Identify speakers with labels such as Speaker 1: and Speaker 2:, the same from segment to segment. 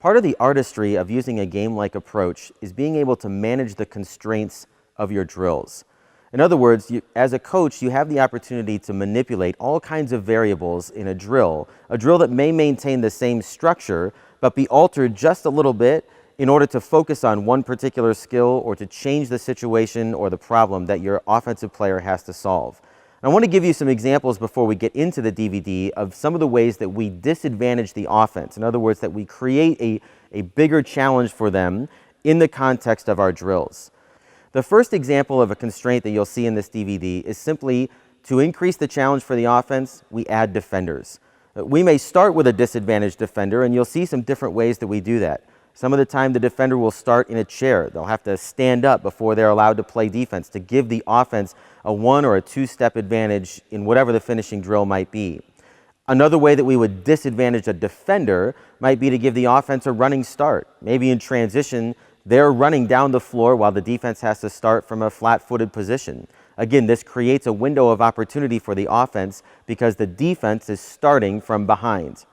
Speaker 1: Part of the artistry of using a game-like approach is being able to manage the constraints of your drills. In other words, as a coach, you have the opportunity to manipulate all kinds of variables in a drill that may maintain the same structure, but be altered just a little bit in order to focus on one particular skill or to change the situation or the problem that your offensive player has to solve. I want to give you some examples before we get into the DVD of some of the ways that we disadvantage the offense. In other words, that we create a bigger challenge for them in the context of our drills. The first example of a constraint that you'll see in this DVD is simply to increase the challenge for the offense, we add defenders. We may start with a disadvantaged defender, and you'll see some different ways that we do that. Some of the time the defender will start in a chair. They'll have to stand up before they're allowed to play defense to give the offense a one or a two-step advantage in whatever the finishing drill might be. Another way that we would disadvantage a defender might be to give the offense a running start. Maybe in transition, they're running down the floor while the defense has to start from a flat-footed position. Again, this creates a window of opportunity for the offense because the defense is starting from behind.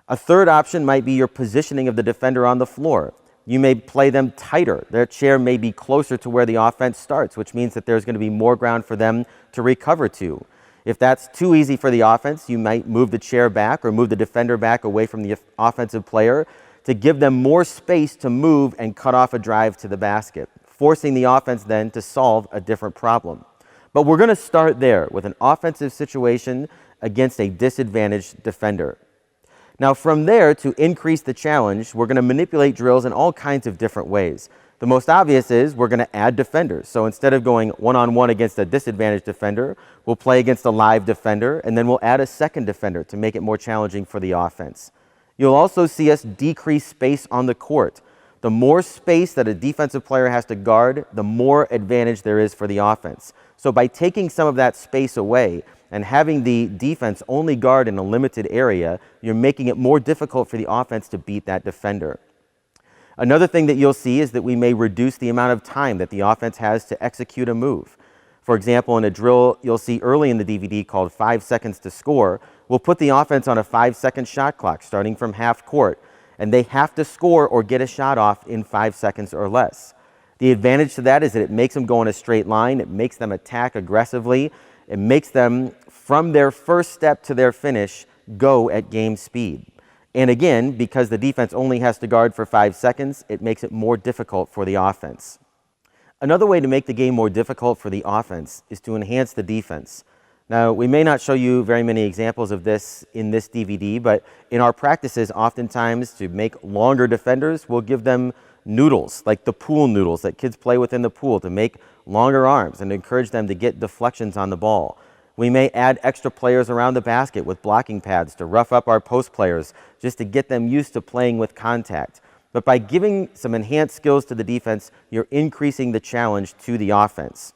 Speaker 1: A third option might be your positioning of the defender on the floor. You may play them tighter. Their chair may be closer to where the offense starts, which means that there's going to be more ground for them to recover to. If that's too easy for the offense, you might move the chair back or move the defender back away from the offensive player to give them more space to move and cut off a drive to the basket, forcing the offense then to solve a different problem. But we're going to start there with an offensive situation against a disadvantaged defender. Now from there, to increase the challenge, we're going to manipulate drills in all kinds of different ways. The most obvious is we're going to add defenders. So instead of going one-on-one against a disadvantaged defender, we'll play against a live defender, and then we'll add a second defender to make it more challenging for the offense. You'll also see us decrease space on the court. The more space that a defensive player has to guard, the more advantage there is for the offense. So by taking some of that space away and having the defense only guard in a limited area, you're making it more difficult for the offense to beat that defender. Another thing that you'll see is that we may reduce the amount of time that the offense has to execute a move. For example, in a drill you'll see early in the DVD called 5 seconds to score, we'll put the offense on a 5-second shot clock starting from half court, and they have to score or get a shot off in 5 seconds or less. The advantage to that is that it makes them go in a straight line, it makes them attack aggressively, it makes them, from their first step to their finish, go at game speed. And again, because the defense only has to guard for 5 seconds, it makes it more difficult for the offense. Another way to make the game more difficult for the offense is to enhance the defense. Now, we may not show you very many examples of this in this DVD, but in our practices, oftentimes to make longer defenders, we'll give them noodles, like the pool noodles that kids play with in the pool, to make longer arms and encourage them to get deflections on the ball. We may add extra players around the basket with blocking pads to rough up our post players just to get them used to playing with contact. But by giving some enhanced skills to the defense, you're increasing the challenge to the offense.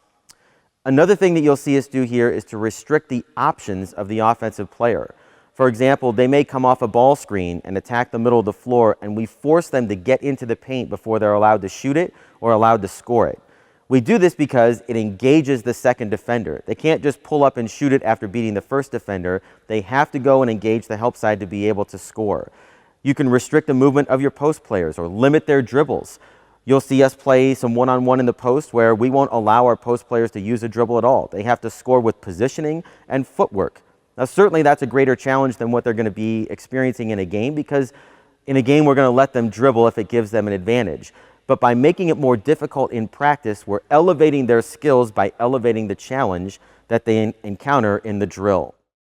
Speaker 1: Another thing that you'll see us do here is to restrict the options of the offensive player. For example, they may come off a ball screen and attack the middle of the floor, and we force them to get into the paint before they're allowed to shoot it or allowed to score it. We do this because it engages the second defender. They can't just pull up and shoot it after beating the first defender. They have to go and engage the help side to be able to score. You can restrict the movement of your post players or limit their dribbles. You'll see us play some one-on-one in the post where we won't allow our post players to use a dribble at all. They have to score with positioning and footwork. Now, certainly that's a greater challenge than what they're going to be experiencing in a game, because in a game we're going to let them dribble if it gives them an advantage. But by making it more difficult in practice, we're elevating their skills by elevating the challenge that they encounter in the drill.